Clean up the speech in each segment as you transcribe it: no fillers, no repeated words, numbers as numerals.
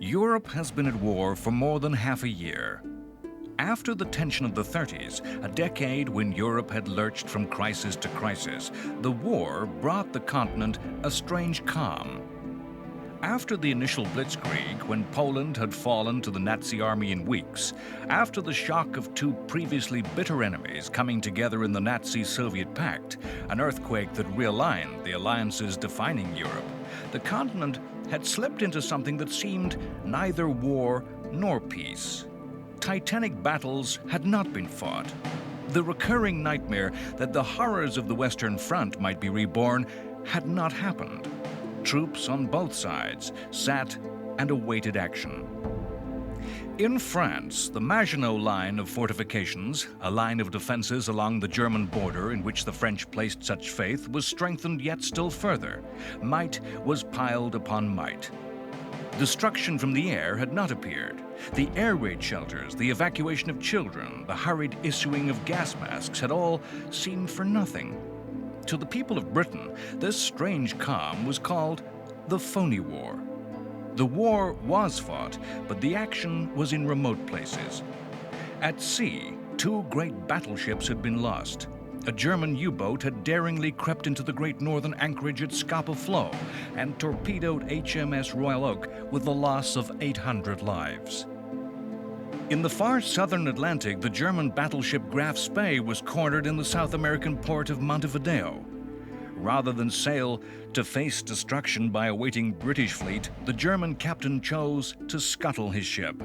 Europe has been at war for more than half a year. After the tension of the 30s, a decade when Europe had lurched from crisis to crisis, the war brought the continent a strange calm. After the initial blitzkrieg, when Poland had fallen to the Nazi army in weeks, after the shock of two previously bitter enemies coming together in the Nazi-Soviet pact, an earthquake that realigned the alliances defining Europe, the continent had slipped into something that seemed neither war nor peace. Titanic battles had not been fought. The recurring nightmare that the horrors of the Western Front might be reborn had not happened. Troops on both sides sat and awaited action. In France, the Maginot Line of fortifications, a line of defenses along the German border in which the French placed such faith, was strengthened yet still further. Might was piled upon might. Destruction from the air had not appeared. The air raid shelters, the evacuation of children, the hurried issuing of gas masks had all seemed for nothing. To the people of Britain, this strange calm was called the phony war. The war was fought, but the action was in remote places. At sea, two great battleships had been lost. A German U-boat had daringly crept into the great northern anchorage at Scapa Flow and torpedoed HMS Royal Oak with the loss of 800 lives. In the far southern Atlantic, the German battleship Graf Spee was cornered in the South American port of Montevideo. Rather than sail to face destruction by a waiting British fleet, the German captain chose to scuttle his ship.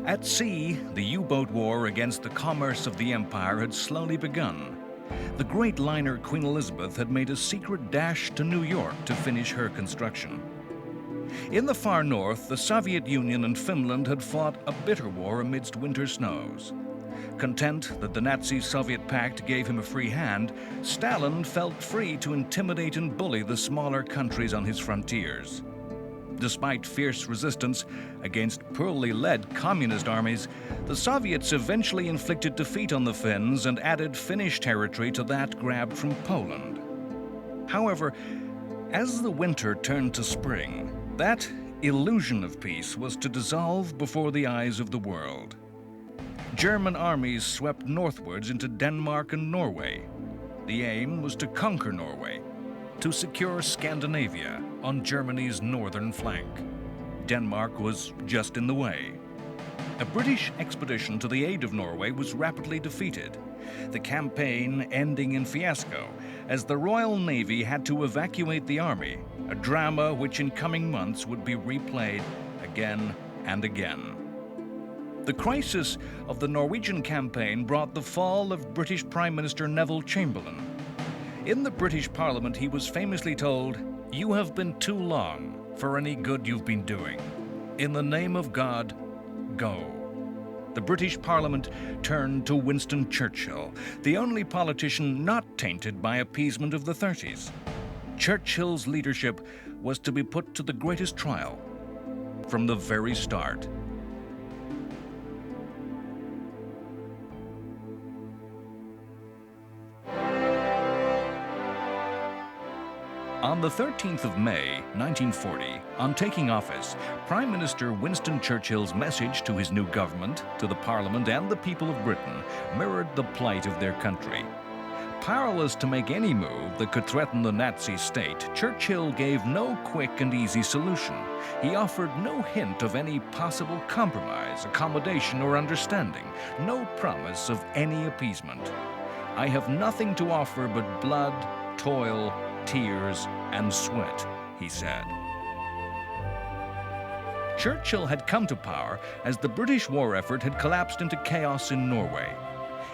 At sea, the U-boat war against the commerce of the empire had slowly begun. The great liner Queen Elizabeth had made a secret dash to New York to finish her construction. In the far north, the Soviet Union and Finland had fought a bitter war amidst winter snows. Content that the Nazi-Soviet pact gave him a free hand, Stalin felt free to intimidate and bully the smaller countries on his frontiers. Despite fierce resistance against poorly led communist armies, the Soviets eventually inflicted defeat on the Finns and added Finnish territory to that grabbed from Poland. However, as the winter turned to spring, that illusion of peace was to dissolve before the eyes of the world. German armies swept northwards into Denmark and Norway. The aim was to conquer Norway, to secure Scandinavia on Germany's northern flank. Denmark was just in the way. A British expedition to the aid of Norway was rapidly defeated, the campaign ending in fiasco as the Royal Navy had to evacuate the army, a drama which in coming months would be replayed again and again. The crisis of the Norwegian campaign brought the fall of British Prime Minister Neville Chamberlain. In the British Parliament, he was famously told, "You have been too long for any good you've been doing. In the name of God, go." The British Parliament turned to Winston Churchill, the only politician not tainted by appeasement of the 30s. Churchill's leadership was to be put to the greatest trial from the very start. On the 13th of May, 1940, on taking office, Prime Minister Winston Churchill's message to his new government, to the Parliament and the people of Britain, mirrored the plight of their country. Powerless to make any move that could threaten the Nazi state, Churchill gave no quick and easy solution. He offered no hint of any possible compromise, accommodation, or understanding, no promise of any appeasement. "I have nothing to offer but blood, toil, tears, and sweat," he said. Churchill had come to power as the British war effort had collapsed into chaos in Norway.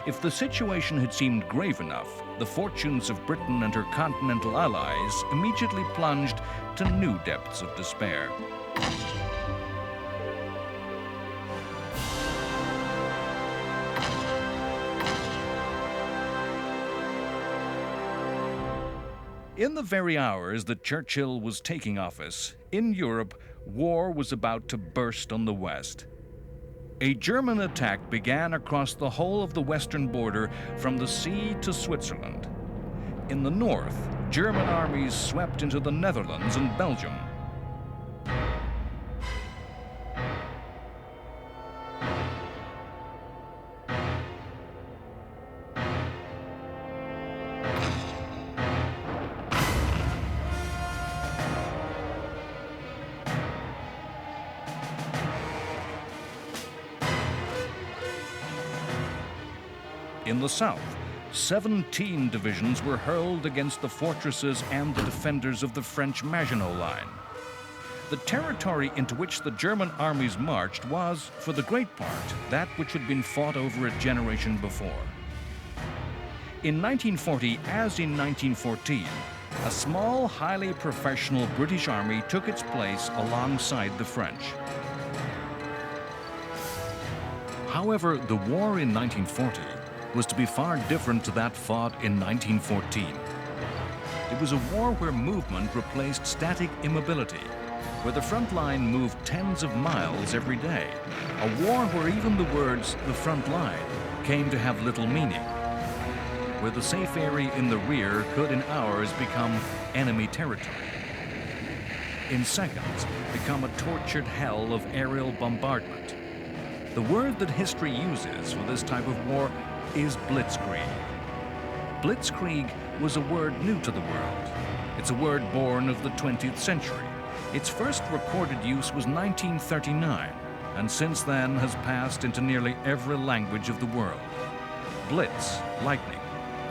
If the situation had seemed grave enough, the fortunes of Britain and her continental allies immediately plunged to new depths of despair. In the very hours that Churchill was taking office, in Europe, war was about to burst on the West. A German attack began across the whole of the western border from the sea to Switzerland. In the north, German armies swept into the Netherlands and Belgium. In the south, 17 divisions were hurled against the fortresses and the defenders of the French Maginot Line. The territory into which the German armies marched was, for the great part, that which had been fought over a generation before. In 1940, as in 1914, a small, highly professional British army took its place alongside the French. However, the war in 1940 was to be far different to that fought in 1914. It was a war where movement replaced static immobility, where the front line moved tens of miles every day, a war where even the words "the front line" came to have little meaning, where the safe area in the rear could in hours become enemy territory, in seconds become a tortured hell of aerial bombardment. The word that history uses for this type of war is blitzkrieg. Blitzkrieg was a word new to the world. It's a word born of the 20th century. Its first recorded use was 1939, and since then has passed into nearly every language of the world. Blitz, lightning;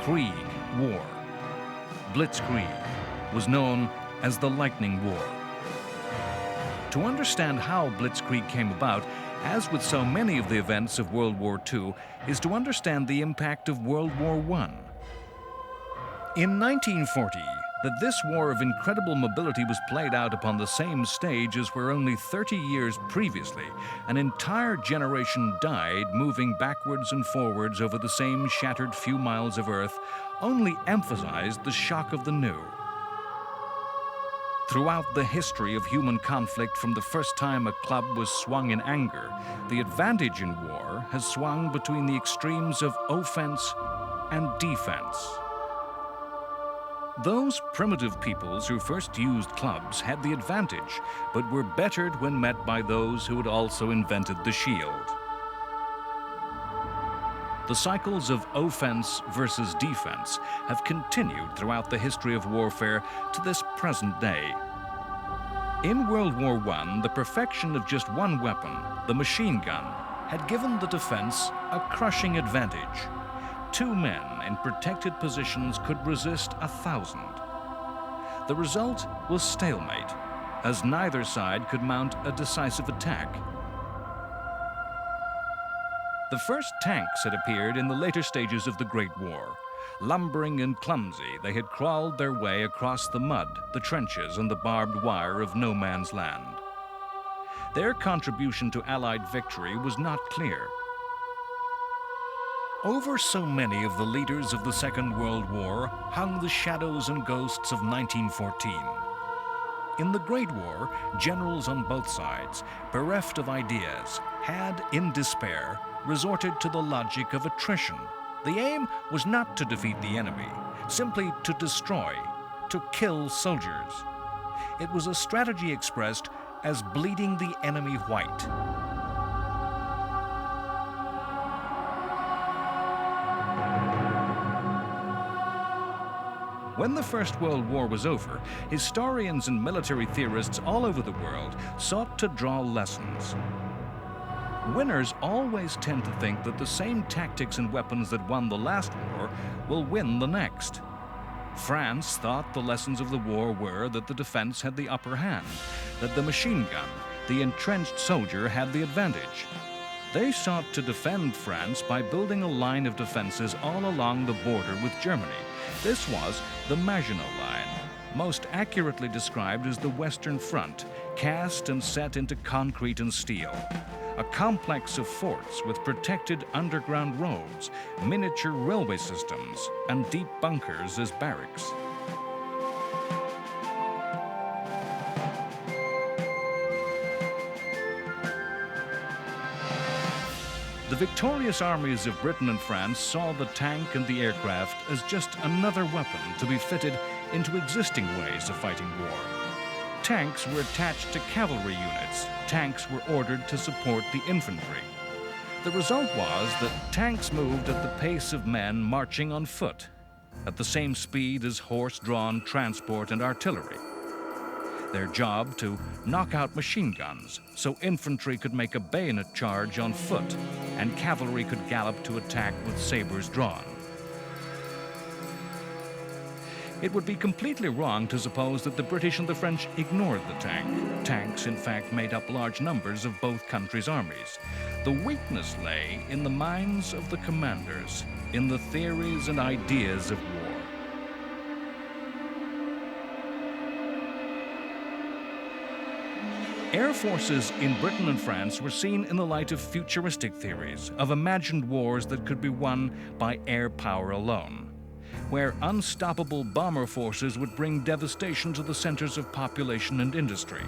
Krieg, war. Blitzkrieg was known as the Lightning War. To understand how Blitzkrieg came about, as with so many of the events of World War II, is to understand the impact of World War I. In 1940, that this war of incredible mobility was played out upon the same stage as where only 30 years previously an entire generation died moving backwards and forwards over the same shattered few miles of earth, only emphasized the shock of the new. Throughout the history of human conflict, from the first time a club was swung in anger, the advantage in war has swung between the extremes of offense and defense. Those primitive peoples who first used clubs had the advantage, but were bettered when met by those who had also invented the shield. The cycles of offense versus defense have continued throughout the history of warfare to this present day. In World War I, the perfection of just one weapon, the machine gun, had given the defense a crushing advantage. 2 men in protected positions could resist 1,000. The result was stalemate, as neither side could mount a decisive attack. The first tanks had appeared in the later stages of the Great War. Lumbering and clumsy, they had crawled their way across the mud, the trenches, and the barbed wire of no man's land. Their contribution to Allied victory was not clear. Over so many of the leaders of the Second World War hung the shadows and ghosts of 1914. In the Great War, generals on both sides, bereft of ideas, had, in despair, resorted to the logic of attrition. The aim was not to defeat the enemy, simply to destroy, to kill soldiers. It was a strategy expressed as bleeding the enemy white. When the First World War was over, historians and military theorists all over the world sought to draw lessons. Winners always tend to think that the same tactics and weapons that won the last war will win the next. France thought the lessons of the war were that the defense had the upper hand, that the machine gun, the entrenched soldier, had the advantage. They sought to defend France by building a line of defenses all along the border with Germany. This was the Maginot Line, most accurately described as the Western Front, cast and set into concrete and steel. A complex of forts with protected underground roads, miniature railway systems, and deep bunkers as barracks. The victorious armies of Britain and France saw the tank and the aircraft as just another weapon to be fitted into existing ways of fighting war. Tanks were attached to cavalry units. Tanks were ordered to support the infantry. The result was that tanks moved at the pace of men marching on foot, at the same speed as horse-drawn transport and artillery. Their job to knock out machine guns so infantry could make a bayonet charge on foot. and cavalry could gallop to attack with sabers drawn. It would be completely wrong to suppose that the British and the French ignored the tank. Tanks, in fact, made up large numbers of both countries' armies. The weakness lay in the minds of the commanders, in the theories and ideas of war. Air forces in Britain and France were seen in the light of futuristic theories, of imagined wars that could be won by air power alone, where unstoppable bomber forces would bring devastation to the centers of population and industry.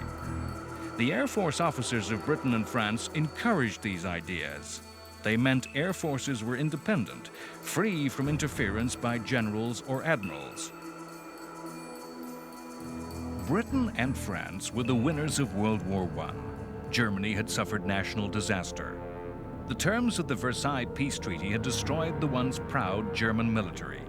The Air Force officers of Britain and France encouraged these ideas. They meant air forces were independent, free from interference by generals or admirals. Britain and France were the winners of World War I. Germany had suffered national disaster. The terms of the Versailles Peace Treaty had destroyed the once proud German military.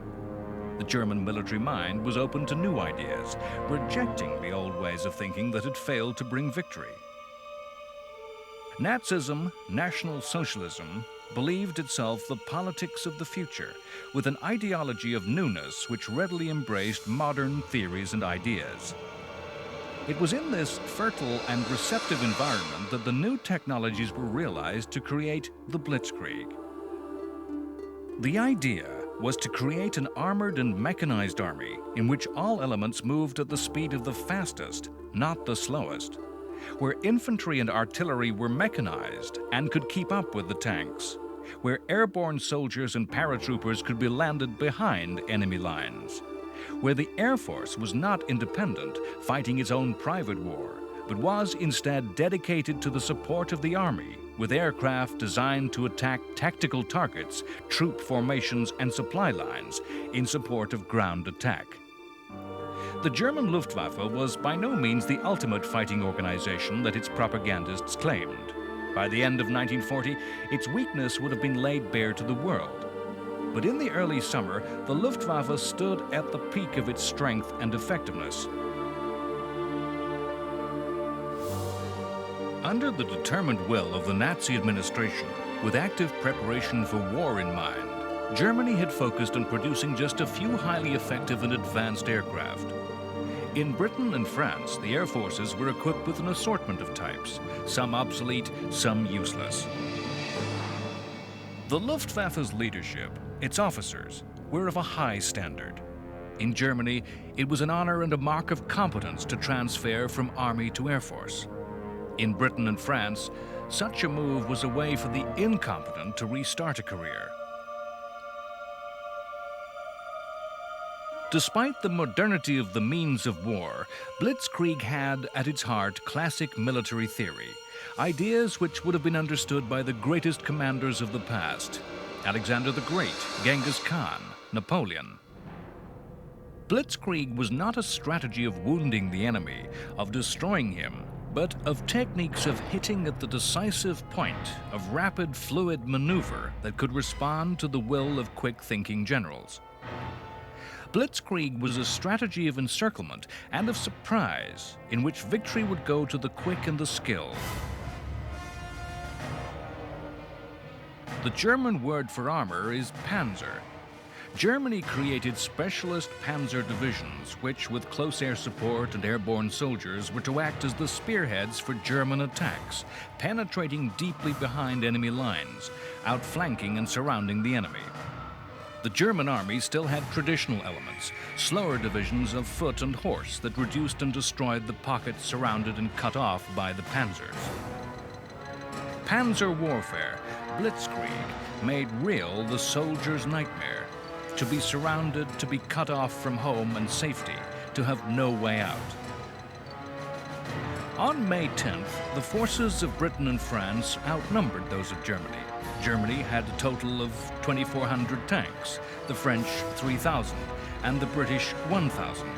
The German military mind was open to new ideas, rejecting the old ways of thinking that had failed to bring victory. Nazism, National Socialism, believed itself the politics of the future, with an ideology of newness which readily embraced modern theories and ideas. It was in this fertile and receptive environment that the new technologies were realized to create the Blitzkrieg. The idea was to create an armored and mechanized army in which all elements moved at the speed of the fastest, not the slowest, where infantry and artillery were mechanized and could keep up with the tanks, where airborne soldiers and paratroopers could be landed behind enemy lines, where the Air Force was not independent, fighting its own private war, but was instead dedicated to the support of the Army, with aircraft designed to attack tactical targets, troop formations, and supply lines in support of ground attack. The German Luftwaffe was by no means the ultimate fighting organization that its propagandists claimed. By the end of 1940, its weakness would have been laid bare to the world. But in the early summer, the Luftwaffe stood at the peak of its strength and effectiveness. Under the determined will of the Nazi administration, with active preparation for war in mind, Germany had focused on producing just a few highly effective and advanced aircraft. In Britain and France, the air forces were equipped with an assortment of types, some obsolete, some useless. The Luftwaffe's leadership, its officers, were of a high standard. In Germany, it was an honor and a mark of competence to transfer from army to air force. In Britain and France, such a move was a way for the incompetent to restart a career. Despite the modernity of the means of war, Blitzkrieg had at its heart classic military theory, ideas which would have been understood by the greatest commanders of the past: Alexander the Great, Genghis Khan, Napoleon. Blitzkrieg was not a strategy of wounding the enemy, of destroying him, but of techniques of hitting at the decisive point, of rapid, fluid maneuver that could respond to the will of quick-thinking generals. Blitzkrieg was a strategy of encirclement and of surprise, in which victory would go to the quick and the skilled. The German word for armor is Panzer. Germany created specialist panzer divisions which, with close air support and airborne soldiers, were to act as the spearheads for German attacks, penetrating deeply behind enemy lines, outflanking and surrounding the enemy. The German army still had traditional elements, slower divisions of foot and horse that reduced and destroyed the pockets surrounded and cut off by the panzers. Panzer warfare, Blitzkrieg, made real the soldier's nightmare: to be surrounded, to be cut off from home and safety, to have no way out. On May 10th, the forces of Britain and France outnumbered those of Germany. Germany had a total of 2,400 tanks, the French 3,000, and the British 1,000.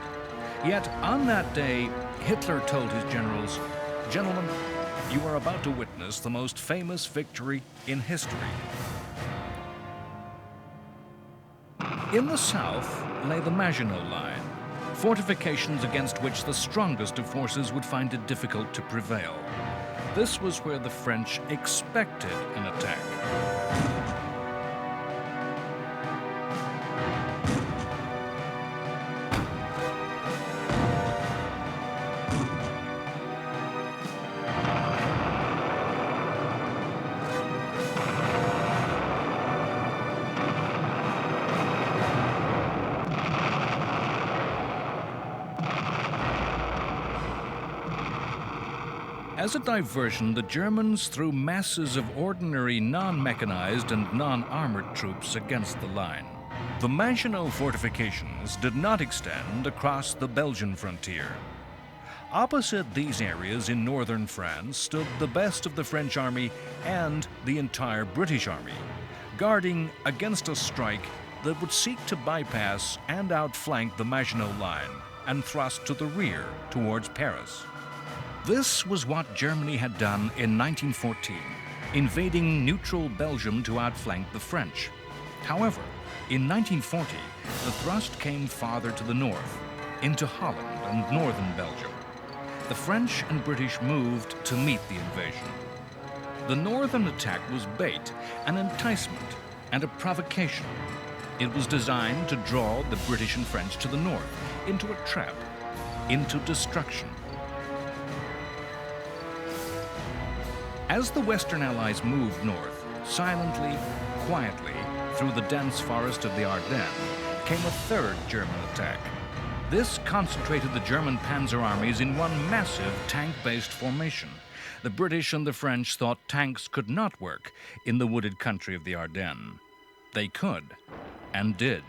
Yet on that day, Hitler told his generals, "Gentlemen, you are about to witness the most famous victory in history." In the south lay the Maginot Line, fortifications against which the strongest of forces would find it difficult to prevail. This was where the French expected an attack. As a diversion, the Germans threw masses of ordinary non-mechanized and non-armored troops against the line. The Maginot fortifications did not extend across the Belgian frontier. Opposite these areas in northern France stood the best of the French army and the entire British army, guarding against a strike that would seek to bypass and outflank the Maginot line and thrust to the rear towards Paris. This was what Germany had done in 1914, invading neutral Belgium to outflank the French. However, in 1940, the thrust came farther to the north, into Holland and northern Belgium. The French and British moved to meet the invasion. The northern attack was bait, an enticement, and a provocation. It was designed to draw the British and French to the north, into a trap, into destruction. As the Western Allies moved north, silently, quietly, through the dense forest of the Ardennes, came a third German attack. This concentrated the German panzer armies in one massive tank-based formation. The British and the French thought tanks could not work in the wooded country of the Ardennes. They could, and did,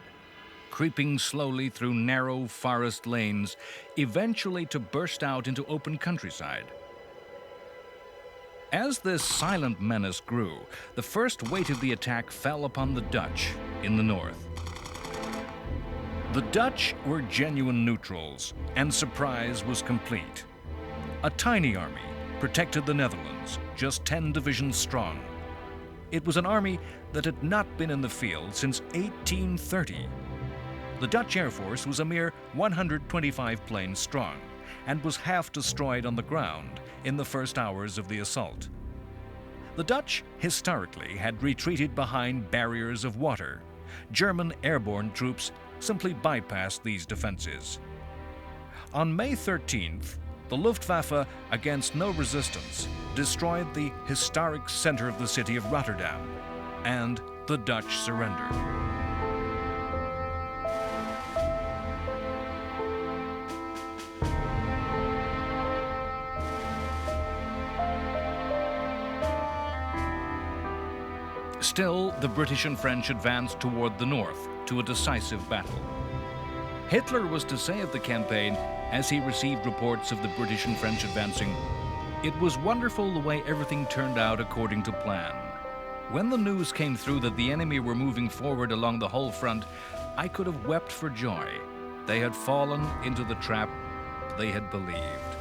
creeping slowly through narrow forest lanes, eventually to burst out into open countryside. As this silent menace grew, the first weight of the attack fell upon the Dutch in the north. The Dutch were genuine neutrals, and surprise was complete. A tiny army protected the Netherlands, just 10 divisions strong. It was an army that had not been in the field since 1830. The Dutch Air Force was a mere 125 planes strong, and was half destroyed on the ground in the first hours of the assault. The Dutch, historically, had retreated behind barriers of water. German airborne troops simply bypassed these defenses. On May 13th, the Luftwaffe, against no resistance, destroyed the historic center of the city of Rotterdam, and the Dutch surrendered. Still, the British and French advanced toward the north to a decisive battle. Hitler was to say of the campaign, as he received reports of the British and French advancing, "It was wonderful the way everything turned out according to plan. When the news came through that the enemy were moving forward along the whole front, I could have wept for joy. They had fallen into the trap they had believed."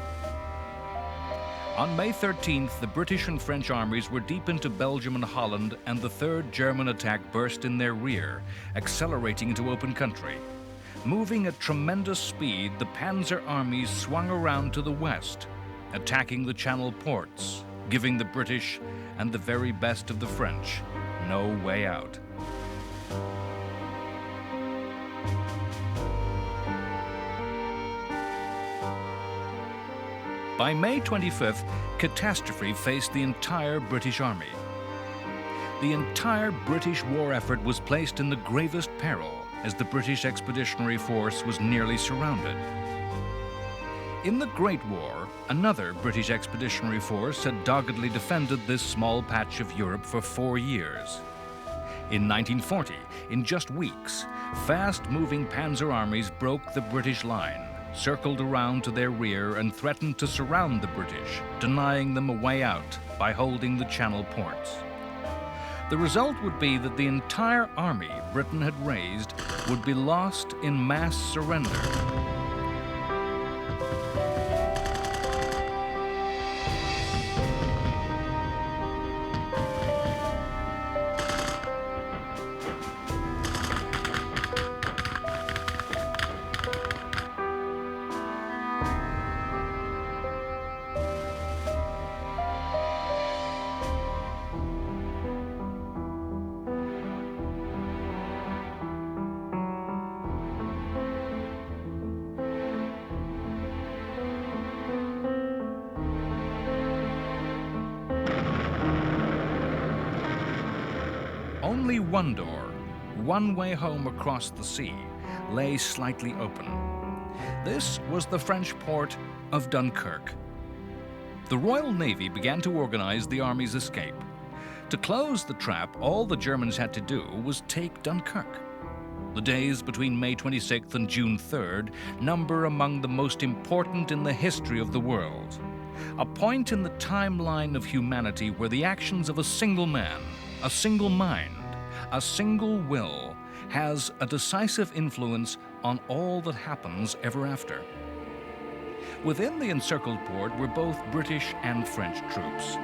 On May 13th, the British and French armies were deep into Belgium and Holland, and the third German attack burst in their rear, accelerating into open country. Moving at tremendous speed, the Panzer armies swung around to the west, attacking the Channel ports, giving the British and the very best of the French no way out. By May 25th, catastrophe faced the entire British army. The entire British war effort was placed in the gravest peril as the British Expeditionary Force was nearly surrounded. In the Great War, another British Expeditionary Force had doggedly defended this small patch of Europe for 4 years. In 1940, in just weeks, fast-moving panzer armies broke the British line, circled around to their rear, and threatened to surround the British, denying them a way out by holding the Channel ports. The result would be that the entire army Britain had raised would be lost in mass surrender. only one door, one way home across the sea, lay slightly open. This was the French port of Dunkirk. The Royal Navy began to organize the army's escape. To close the trap, all the Germans had to do was take Dunkirk. The days between May 26th and June 3rd number among the most important in the history of the world. A point in the timeline of humanity where the actions of a single man, a single mind, a single will has a decisive influence on all that happens ever after. Within the encircled port were both British and French troops.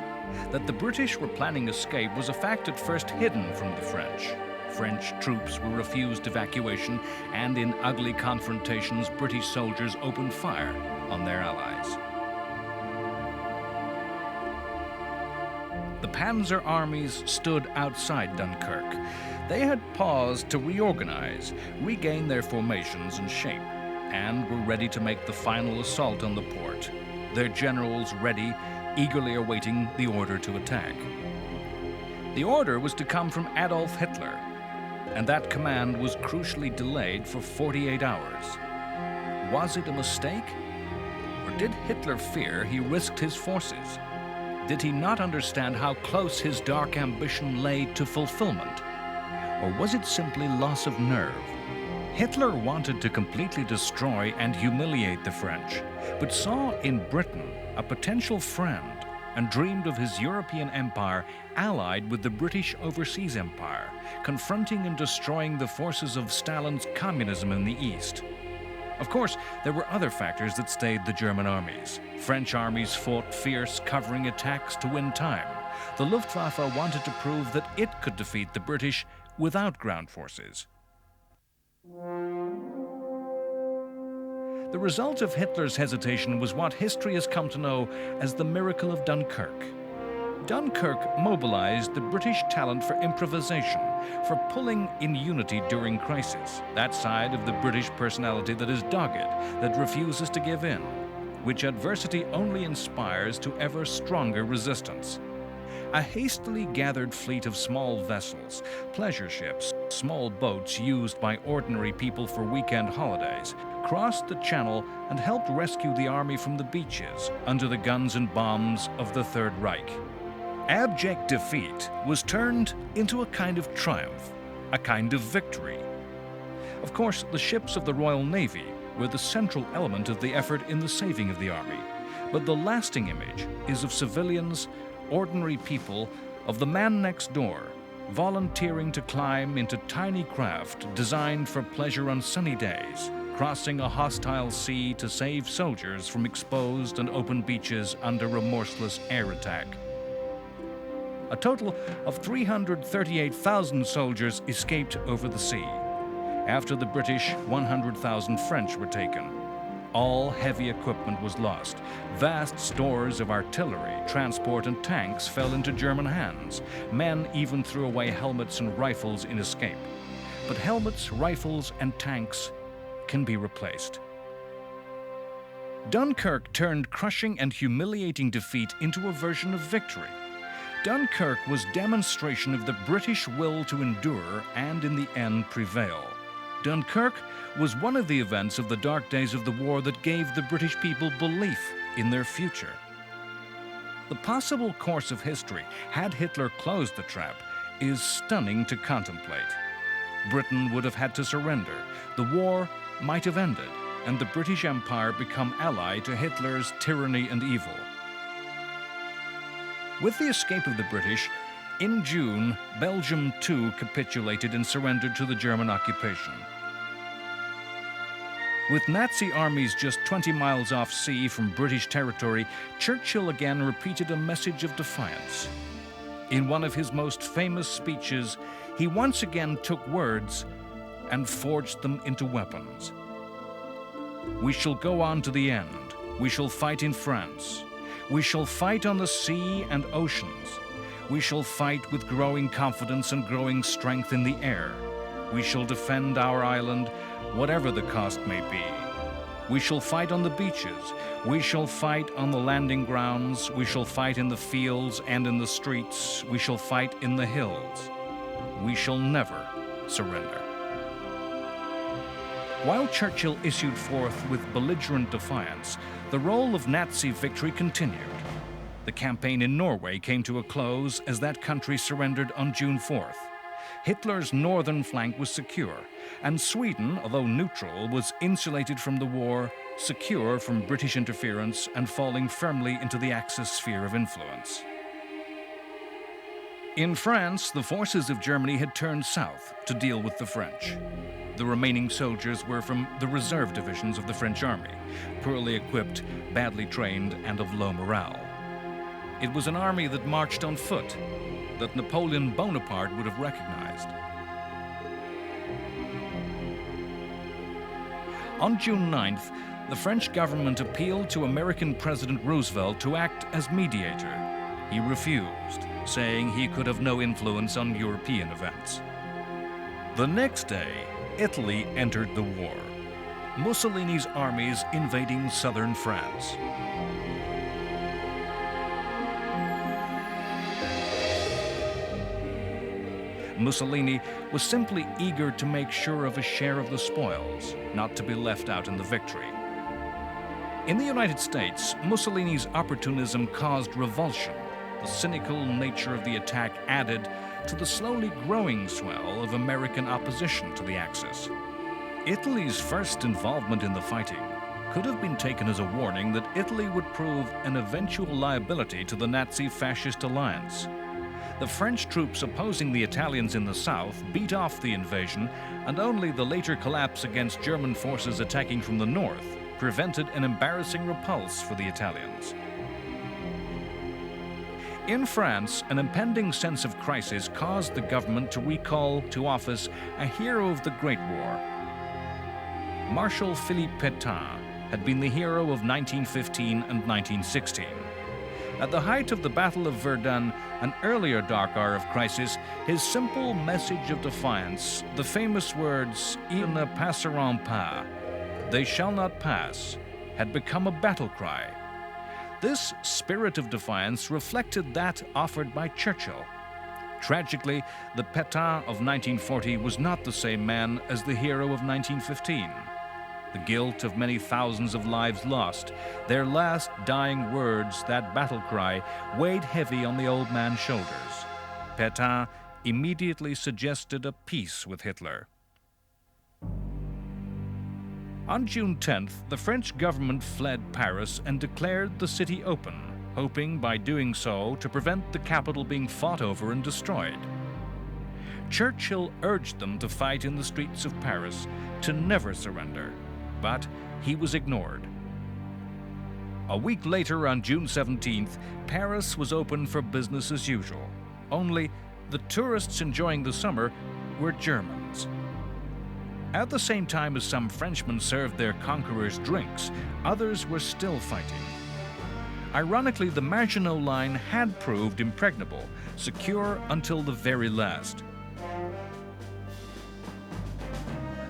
That the British were planning escape was a fact at first hidden from the French. French troops were refused evacuation, and in ugly confrontations, British soldiers opened fire on their allies. The Panzer armies stood outside Dunkirk. They had paused to reorganize, regain their formations and shape, and were ready to make the final assault on the port, their generals ready, eagerly awaiting the order to attack. The order was to come from Adolf Hitler, and that command was crucially delayed for 48 hours. Was it a mistake? Or did Hitler fear he risked his forces? Did he not understand how close his dark ambition lay to fulfillment? Or was it simply loss of nerve? Hitler wanted to completely destroy and humiliate the French, but saw in Britain a potential friend and dreamed of his European empire allied with the British Overseas Empire, confronting and destroying the forces of Stalin's communism in the East. Of course, there were other factors that stayed the German armies. French armies fought fierce, covering attacks to win time. The Luftwaffe wanted to prove that it could defeat the British without ground forces. The result of Hitler's hesitation was what history has come to know as the miracle of Dunkirk. Dunkirk mobilized the British talent for improvisation, for pulling in unity during crisis, that side of the British personality that is dogged, that refuses to give in, which adversity only inspires to ever stronger resistance. A hastily gathered fleet of small vessels, pleasure ships, small boats used by ordinary people for weekend holidays, crossed the channel and helped rescue the army from the beaches under the guns and bombs of the Third Reich. Abject defeat was turned into a kind of triumph, a kind of victory. Of course, the ships of the Royal Navy were the central element of the effort in the saving of the army, but the lasting image is of civilians, ordinary people, of the man next door, volunteering to climb into tiny craft designed for pleasure on sunny days, crossing a hostile sea to save soldiers from exposed and open beaches under remorseless air attack. A total of 338,000 soldiers escaped over the sea. After the British, 100,000 French were taken. All heavy equipment was lost. Vast stores of artillery, transport, and tanks fell into German hands. Men even threw away helmets and rifles in escape. But helmets, rifles, and tanks can be replaced. Dunkirk turned crushing and humiliating defeat into a version of victory. Dunkirk was demonstration of the British will to endure and in the end prevail. Dunkirk was one of the events of the dark days of the war that gave the British people belief in their future. The possible course of history, had Hitler closed the trap, is stunning to contemplate. Britain would have had to surrender. The war might have ended, and the British Empire become ally to Hitler's tyranny and evil. With the escape of the British, in June, Belgium too capitulated and surrendered to the German occupation. With Nazi armies just 20 miles off sea from British territory, Churchill again repeated a message of defiance. In one of his most famous speeches, he once again took words and forged them into weapons. "We shall go on to the end. We shall fight in France. We shall fight on the sea and oceans. We shall fight with growing confidence and growing strength in the air. We shall defend our island, whatever the cost may be. We shall fight on the beaches. We shall fight on the landing grounds. We shall fight in the fields and in the streets. We shall fight in the hills. "We shall never surrender." While Churchill issued forth with belligerent defiance, the role of Nazi victory continued. The campaign in Norway came to a close as that country surrendered on June 4th. Hitler's northern flank was secure, and Sweden, although neutral, was insulated from the war, secure from British interference, and falling firmly into the Axis sphere of influence. In France, the forces of Germany had turned south to deal with the French. The remaining soldiers were from the reserve divisions of the French army, poorly equipped, badly trained, and of low morale. It was an army that marched on foot, that Napoleon Bonaparte would have recognized. On June 9th, the French government appealed to American President Roosevelt to act as mediator. He refused, saying he could have no influence on European events. The next day, Italy entered the war, Mussolini's armies invading southern France. Mussolini was simply eager to make sure of a share of the spoils, not to be left out in the victory. In the United States, Mussolini's opportunism caused revulsion. The cynical nature of the attack added to the slowly growing swell of American opposition to the Axis. Italy's first involvement in the fighting could have been taken as a warning that Italy would prove an eventual liability to the Nazi-fascist alliance. The French troops opposing the Italians in the south beat off the invasion, and only the later collapse against German forces attacking from the north prevented an embarrassing repulse for the Italians. In France, an impending sense of crisis caused the government to recall to office a hero of the Great War. Marshal Philippe Pétain had been the hero of 1915 and 1916. At the height of the Battle of Verdun, an earlier dark hour of crisis, his simple message of defiance, the famous words, "Ils ne passeront pas," "They shall not pass," had become a battle cry. This spirit of defiance reflected that offered by Churchill. Tragically, the Pétain of 1940 was not the same man as the hero of 1915. The guilt of many thousands of lives lost, their last dying words, that battle cry, weighed heavy on the old man's shoulders. Pétain immediately suggested a peace with Hitler. On June 10th, the French government fled Paris and declared the city open, hoping by doing so to prevent the capital being fought over and destroyed. Churchill urged them to fight in the streets of Paris, to never surrender, but he was ignored. A week later, on June 17th, Paris was open for business as usual. Only the tourists enjoying the summer were Germans. At the same time as some Frenchmen served their conquerors drinks, others were still fighting. Ironically, the Maginot Line had proved impregnable, secure until the very last.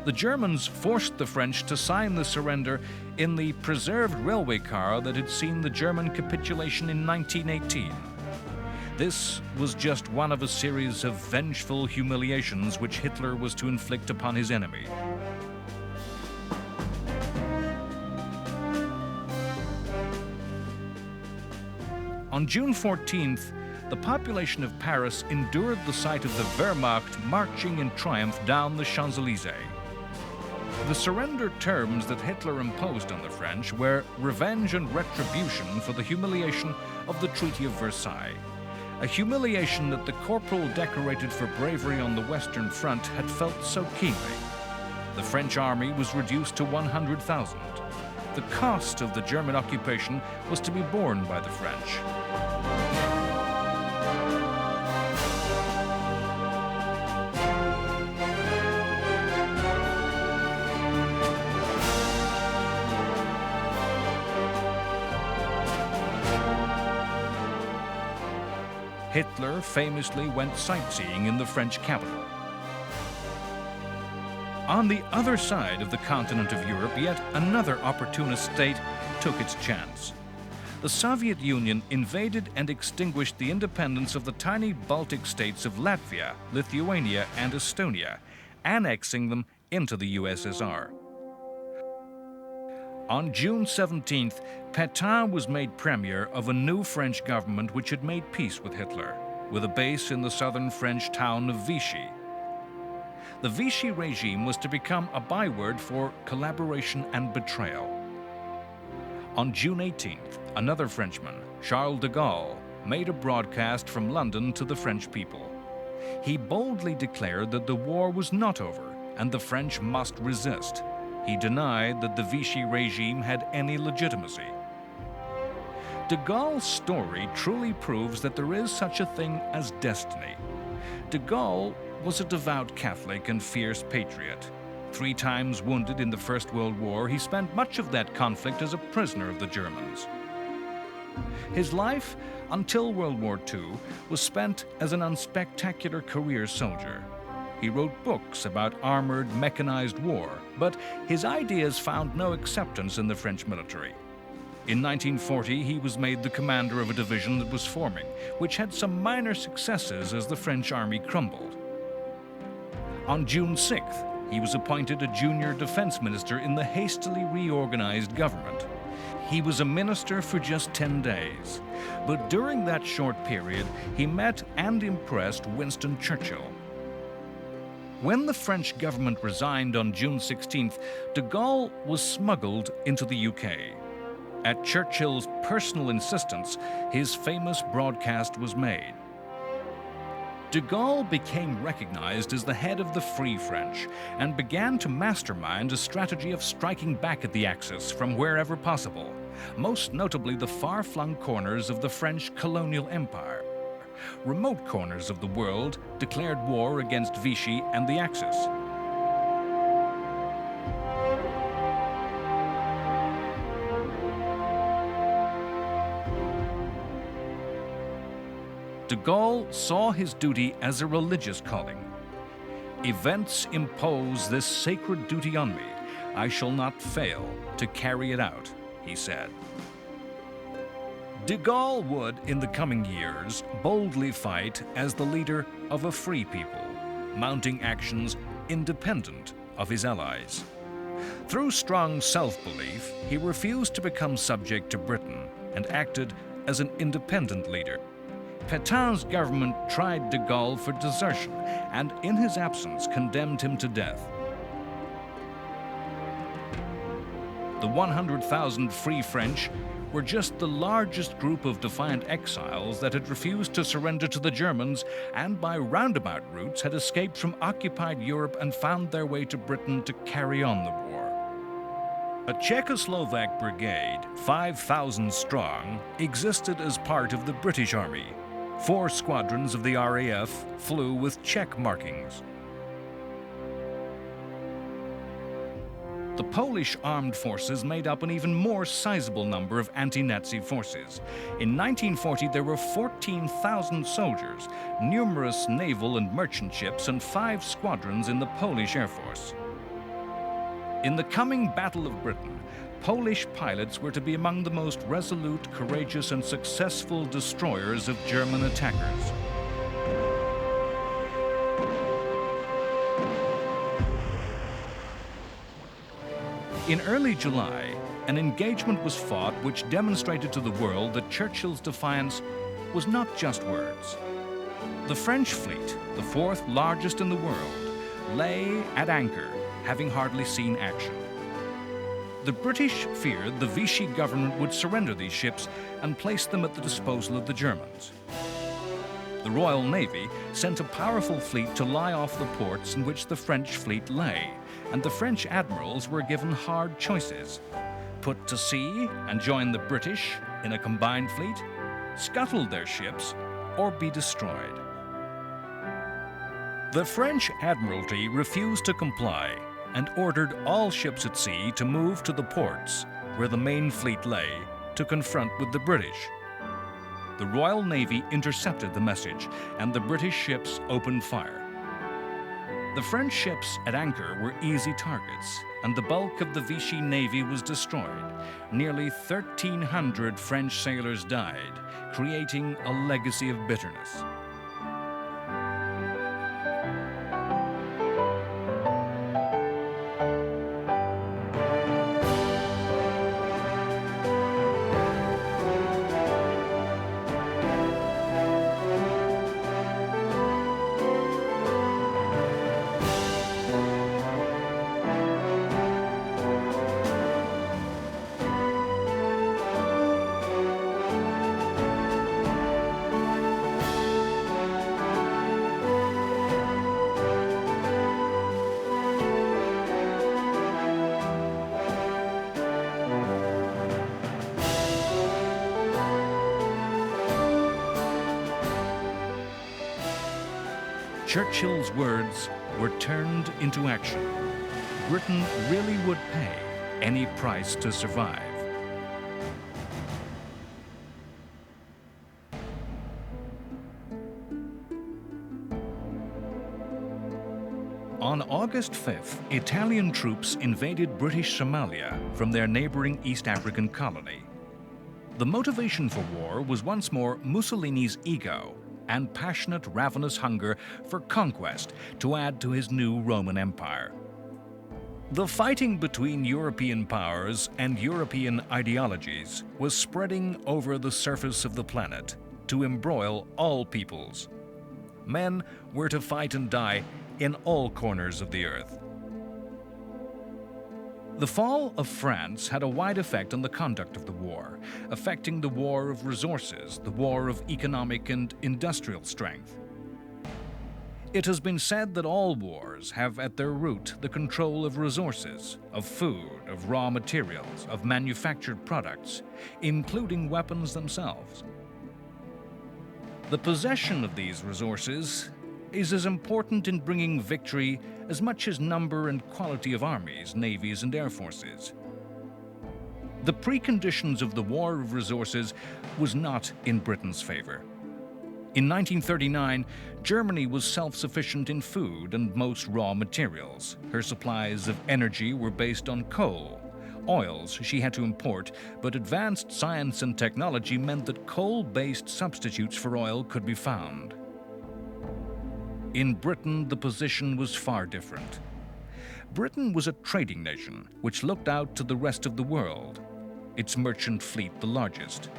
The Germans forced the French to sign the surrender in the preserved railway car that had seen the German capitulation in 1918. This was just one of a series of vengeful humiliations which Hitler was to inflict upon his enemy. On June 14th, the population of Paris endured the sight of the Wehrmacht marching in triumph down the Champs-Élysées. The surrender terms that Hitler imposed on the French were revenge and retribution for the humiliation of the Treaty of Versailles. A humiliation that the corporal decorated for bravery on the Western Front had felt so keenly. The French army was reduced to 100,000. The cost of the German occupation was to be borne by the French. Hitler famously went sightseeing in the French capital. On the other side of the continent of Europe, yet another opportunist state took its chance. the Soviet Union invaded and extinguished the independence of the tiny Baltic states of Latvia, Lithuania, and Estonia, annexing them into the USSR. On June 17th, Pétain was made premier of a new French government which had made peace with Hitler, with a base in the southern French town of Vichy. The Vichy regime was to become a byword for collaboration and betrayal. On June 18th, another Frenchman, Charles de Gaulle, made a broadcast from London to the French people. He boldly declared that the war was not over and the French must resist. He denied that the Vichy regime had any legitimacy. De Gaulle's story truly proves that there is such a thing as destiny. De Gaulle was a devout Catholic and fierce patriot. 3 times wounded in the First World War, he spent much of that conflict as a prisoner of the Germans. His life, until World War II, was spent as an unspectacular career soldier. He wrote books about armored, mechanized war, but his ideas found no acceptance in the French military. In 1940, he was made the commander of a division that was forming, which had some minor successes as the French army crumbled. On June 6th, he was appointed a junior defense minister in the hastily reorganized government. He was a minister for just 10 days, but during that short period, he met and impressed Winston Churchill. When the French government resigned on June 16th, de Gaulle was smuggled into the UK. At Churchill's personal insistence, his famous broadcast was made. De Gaulle became recognized as the head of the Free French and began to mastermind a strategy of striking back at the Axis from wherever possible, most notably the far-flung corners of the French colonial empire. Remote corners of the world declared war against Vichy and the Axis. De Gaulle saw his duty as a religious calling. "Events impose this sacred duty on me. I shall not fail to carry it out," he said. De Gaulle would, in the coming years, boldly fight as the leader of a free people, mounting actions independent of his allies. Through strong self-belief, he refused to become subject to Britain and acted as an independent leader. Pétain's government tried de Gaulle for desertion and, in his absence, condemned him to death. The 100,000 Free French were just the largest group of defiant exiles that had refused to surrender to the Germans and by roundabout routes had escaped from occupied Europe and found their way to Britain to carry on the war. A Czechoslovak brigade, 5,000 strong, existed as part of the British Army. 4 squadrons of the RAF flew with Czech markings. The Polish armed forces made up an even more sizable number of anti-Nazi forces. In 1940, there were 14,000 soldiers, numerous naval and merchant ships, and 5 squadrons in the Polish Air Force. In the coming Battle of Britain, Polish pilots were to be among the most resolute, courageous, and successful destroyers of German attackers. In early July, an engagement was fought which demonstrated to the world that Churchill's defiance was not just words. The French fleet, the 4th largest in the world, lay at anchor, having hardly seen action. The British feared the Vichy government would surrender these ships and place them at the disposal of the Germans. The Royal Navy sent a powerful fleet to lie off the ports in which the French fleet lay, and the French admirals were given hard choices: put to sea and join the British in a combined fleet, scuttle their ships, or be destroyed. The French Admiralty refused to comply and ordered all ships at sea to move to the ports where the main fleet lay to confront with the British. The Royal Navy intercepted the message, and the British ships opened fire. The French ships at anchor were easy targets, and the bulk of the Vichy navy was destroyed. Nearly 1,300 French sailors died, creating a legacy of bitterness. Churchill's words were turned into action. Britain really would pay any price to survive. On August 5th, Italian troops invaded British Somalia from their neighboring East African colony. The motivation for war was once more Mussolini's ego and passionate, ravenous hunger for conquest to add to his new Roman Empire. The fighting between European powers and European ideologies was spreading over the surface of the planet to embroil all peoples. Men were to fight and die in all corners of the earth. The fall of France had a wide effect on the conduct of the war, affecting the war of resources, the war of economic and industrial strength. It has been said that all wars have at their root the control of resources, of food, of raw materials, of manufactured products, including weapons themselves. The possession of these resources is as important in bringing victory as much as number and quality of armies, navies, and air forces. The preconditions of the war of resources was not in Britain's favor. In 1939, Germany was self-sufficient in food and most raw materials. Her supplies of energy were based on coal. Oils she had to import, but advanced science and technology meant that coal-based substitutes for oil could be found. In Britain, the position was far different. Britain was a trading nation which looked out to the rest of the world, its merchant fleet the largest.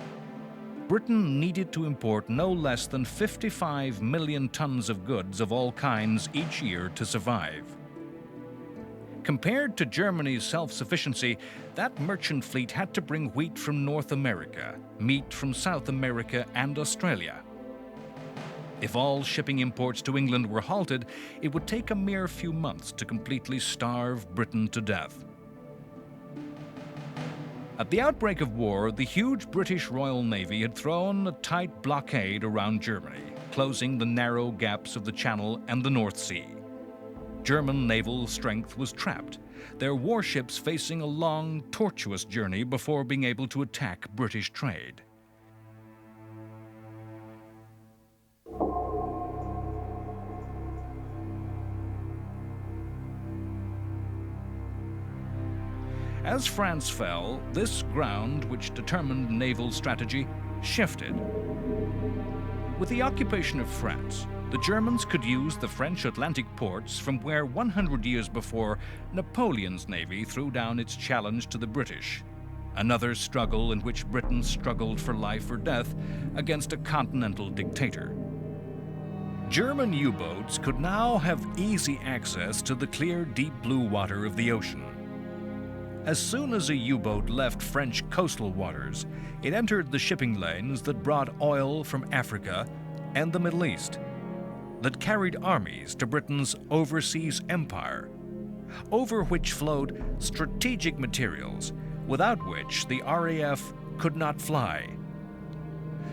Britain needed to import no less than 55 million tons of goods of all kinds each year to survive. Compared to Germany's self-sufficiency, that merchant fleet had to bring wheat from North America, meat from South America and Australia. If all shipping imports to England were halted, it would take a mere few months to completely starve Britain to death. At the outbreak of war, the huge British Royal Navy had thrown a tight blockade around Germany, closing the narrow gaps of the Channel and the North Sea. German naval strength was trapped, their warships facing a long, tortuous journey before being able to attack British trade. As France fell, this ground, which determined naval strategy, shifted. With the occupation of France, the Germans could use the French Atlantic ports from where 100 years before Napoleon's navy threw down its challenge to the British. Another struggle in which Britain struggled for life or death against a continental dictator. German U-boats could now have easy access to the clear, deep blue water of the ocean. As soon as a U-boat left French coastal waters, it entered the shipping lanes that brought oil from Africa and the Middle East, that carried armies to Britain's overseas empire, over which flowed strategic materials without which the RAF could not fly.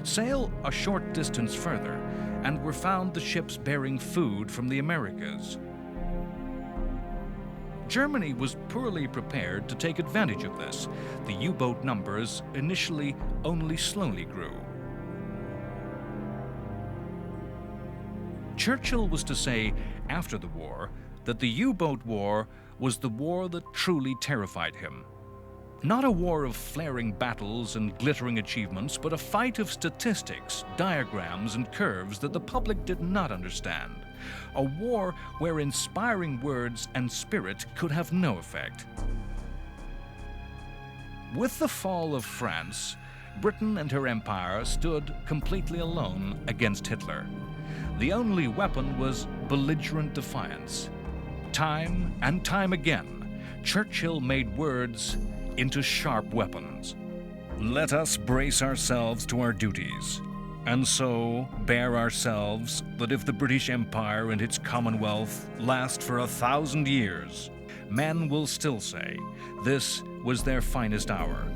Sail a short distance further, and were found the ships bearing food from the Americas. Germany was poorly prepared to take advantage of this. The U-boat numbers initially only slowly grew. Churchill was to say, after the war, that the U-boat war was the war that truly terrified him. Not a war of flaring battles and glittering achievements, but a fight of statistics, diagrams, and curves that the public did not understand. A war where inspiring words and spirit could have no effect. With the fall of France, Britain and her empire stood completely alone against Hitler. The only weapon was belligerent defiance. Time and time again, Churchill made words into sharp weapons. Let us brace ourselves to our duties, and so bear ourselves that if the British Empire and its Commonwealth last for 1,000 years, men will still say this was their finest hour.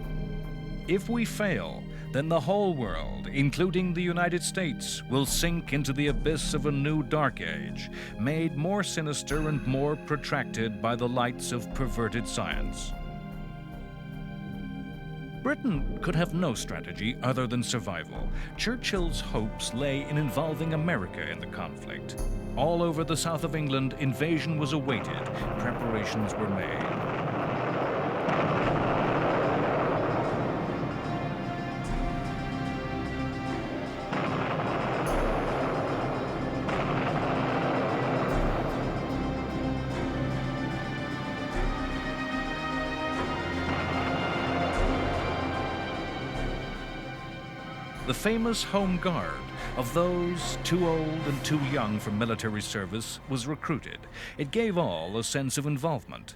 If we fail, then the whole world, including the United States, will sink into the abyss of a new dark age, made more sinister and more protracted by the lights of perverted science. Britain could have no strategy other than survival. Churchill's hopes lay in involving America in the conflict. All over the south of England, invasion was awaited. Preparations were made. The famous Home Guard of those too old and too young for military service was recruited. It gave all a sense of involvement.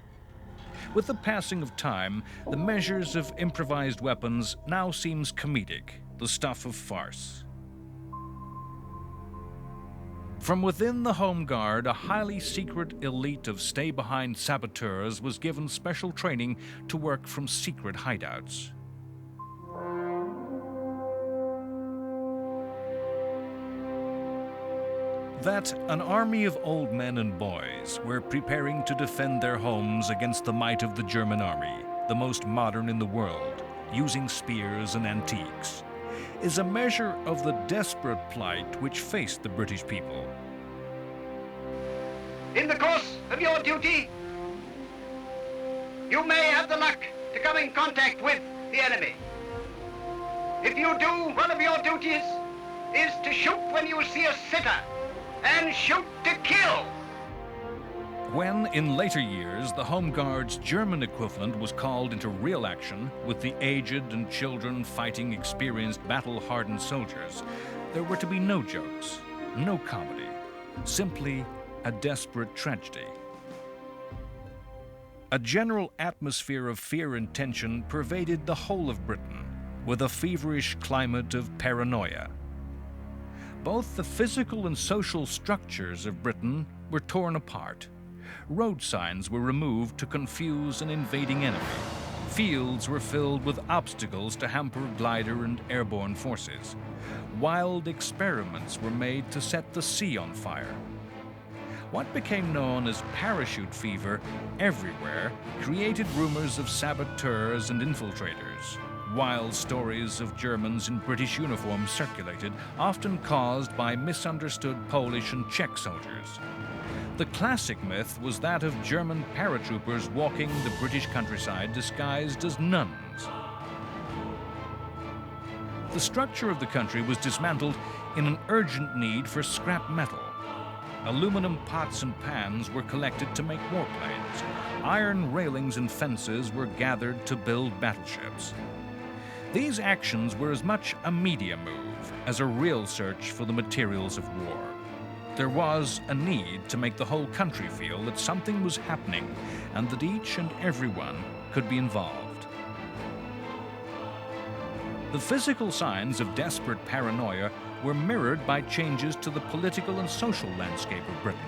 With the passing of time, the measures of improvised weapons now seems comedic, the stuff of farce. From within the Home Guard, a highly secret elite of stay-behind saboteurs was given special training to work from secret hideouts. That an army of old men and boys were preparing to defend their homes against the might of the German army, the most modern in the world, using spears and antiques, is a measure of the desperate plight which faced the British people. In the course of your duty, you may have the luck to come in contact with the enemy. If you do, one of your duties is to shoot when you see a sitter, and shoot to kill. When, in later years, the Home Guard's German equivalent was called into real action, with the aged and children fighting experienced battle-hardened soldiers, there were to be no jokes, no comedy, simply a desperate tragedy. A general atmosphere of fear and tension pervaded the whole of Britain, with a feverish climate of paranoia. Both the physical and social structures of Britain were torn apart. Road signs were removed to confuse an invading enemy. Fields were filled with obstacles to hamper glider and airborne forces. Wild experiments were made to set the sea on fire. What became known as parachute fever everywhere created rumors of saboteurs and infiltrators. Wild stories of Germans in British uniforms circulated, often caused by misunderstood Polish and Czech soldiers. The classic myth was that of German paratroopers walking the British countryside disguised as nuns. The structure of the country was dismantled in an urgent need for scrap metal. Aluminum pots and pans were collected to make warplanes. Iron railings and fences were gathered to build battleships. These actions were as much a media move as a real search for the materials of war. There was a need to make the whole country feel that something was happening and that each and everyone could be involved. The physical signs of desperate paranoia were mirrored by changes to the political and social landscape of Britain.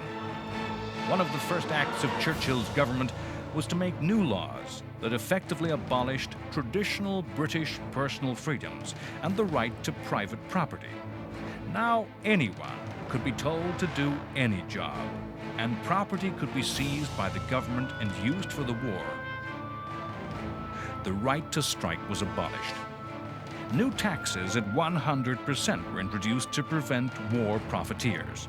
One of the first acts of Churchill's government was to make new laws that effectively abolished traditional British personal freedoms and the right to private property. Now anyone could be told to do any job, and property could be seized by the government and used for the war. The right to strike was abolished. New taxes at 100% were introduced to prevent war profiteers.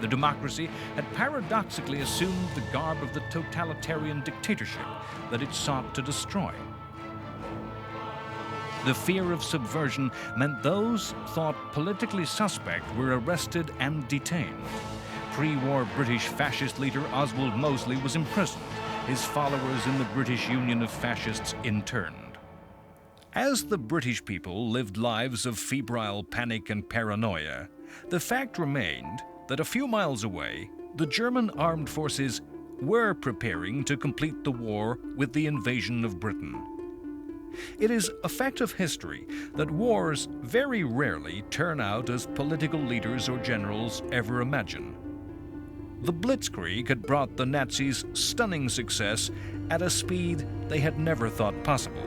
The democracy had paradoxically assumed the garb of the totalitarian dictatorship that it sought to destroy. The fear of subversion meant those thought politically suspect were arrested and detained. Pre-war British fascist leader Oswald Mosley was imprisoned, his followers in the British Union of Fascists interned. As the British people lived lives of febrile panic and paranoia, the fact remained that a few miles away, the German armed forces were preparing to complete the war with the invasion of Britain. It is a fact of history that wars very rarely turn out as political leaders or generals ever imagine. The Blitzkrieg had brought the Nazis stunning success at a speed they had never thought possible.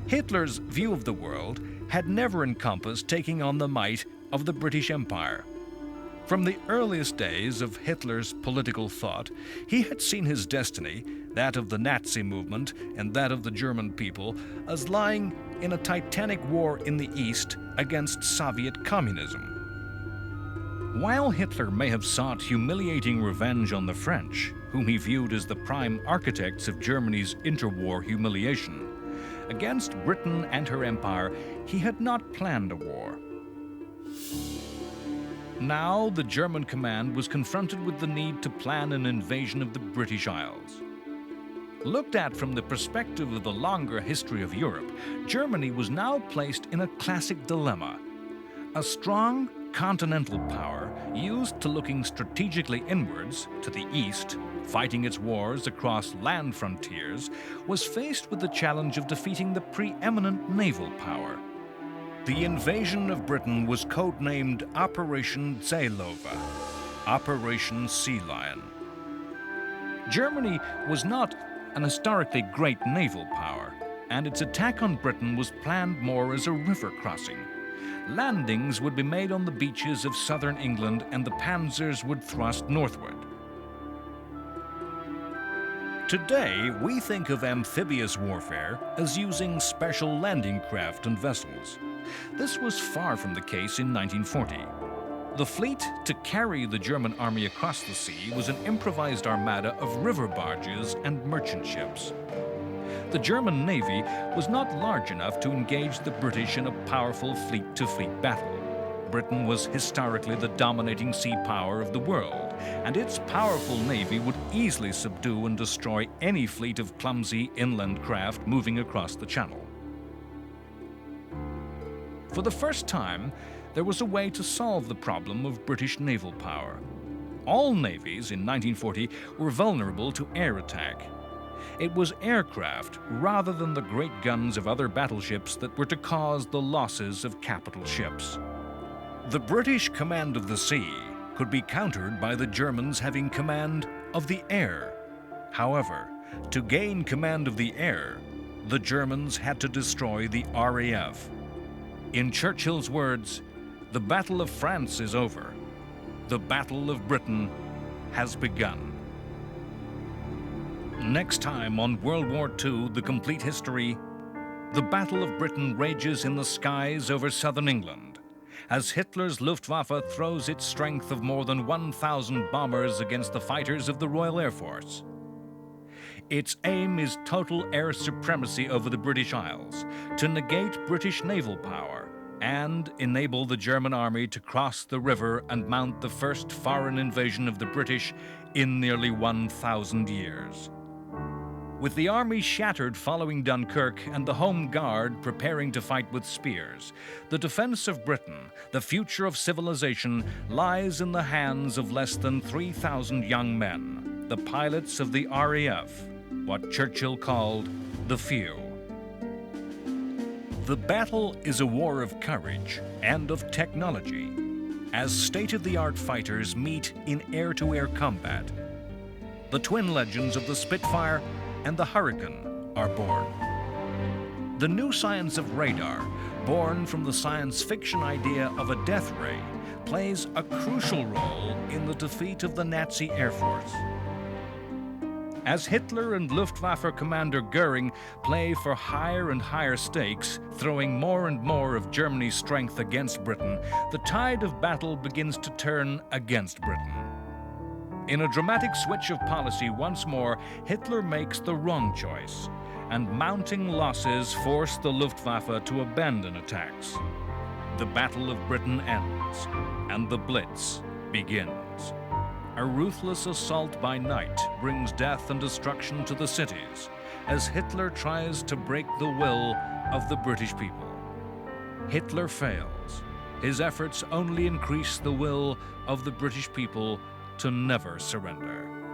Hitler's view of the world had never encompassed taking on the might of the British Empire. From the earliest days of Hitler's political thought, he had seen his destiny, that of the Nazi movement and that of the German people, as lying in a titanic war in the East against Soviet communism. While Hitler may have sought humiliating revenge on the French, whom he viewed as the prime architects of Germany's interwar humiliation, against Britain and her empire, he had not planned a war. Now, the German command was confronted with the need to plan an invasion of the British Isles. Looked at from the perspective of the longer history of Europe, Germany was now placed in a classic dilemma. A strong continental power, used to looking strategically inwards, to the east, fighting its wars across land frontiers, was faced with the challenge of defeating the preeminent naval power. The invasion of Britain was codenamed Operation Seelöwe, Operation Sea Lion. Germany was not an historically great naval power, and its attack on Britain was planned more as a river crossing. Landings would be made on the beaches of southern England, and the panzers would thrust northward. Today, we think of amphibious warfare as using special landing craft and vessels. This was far from the case in 1940. The fleet to carry the German army across the sea was an improvised armada of river barges and merchant ships. The German Navy was not large enough to engage the British in a powerful fleet-to-fleet battle. Britain was historically the dominating sea power of the world, and its powerful navy would easily subdue and destroy any fleet of clumsy inland craft moving across the Channel. For the first time, there was a way to solve the problem of British naval power. All navies in 1940 were vulnerable to air attack. It was aircraft rather than the great guns of other battleships that were to cause the losses of capital ships. The British command of the sea could be countered by the Germans having command of the air. However, to gain command of the air, the Germans had to destroy the RAF. In Churchill's words, "The Battle of France is over. The Battle of Britain has begun." Next time on World War II, The Complete History, the Battle of Britain rages in the skies over southern England, as Hitler's Luftwaffe throws its strength of more than 1,000 bombers against the fighters of the Royal Air Force. Its aim is total air supremacy over the British Isles, to negate British naval power, and enable the German army to cross the river and mount the first foreign invasion of the British in nearly 1,000 years. With the army shattered following Dunkirk and the Home Guard preparing to fight with spears, the defense of Britain, the future of civilization, lies in the hands of less than 3,000 young men, the pilots of the RAF, what Churchill called the few. The battle is a war of courage and of technology, as state-of-the-art fighters meet in air-to-air combat. The twin legends of the Spitfire and the Hurricane are born. The new science of radar, born from the science fiction idea of a death ray, plays a crucial role in the defeat of the Nazi Air Force. As Hitler and Luftwaffe commander Goering play for higher and higher stakes, throwing more and more of Germany's strength against Britain, the tide of battle begins to turn against Britain. In a dramatic switch of policy once more, Hitler makes the wrong choice, and mounting losses force the Luftwaffe to abandon attacks. The Battle of Britain ends, and the Blitz begins. A ruthless assault by night brings death and destruction to the cities as Hitler tries to break the will of the British people. Hitler fails. His efforts only increase the will of the British people to never surrender.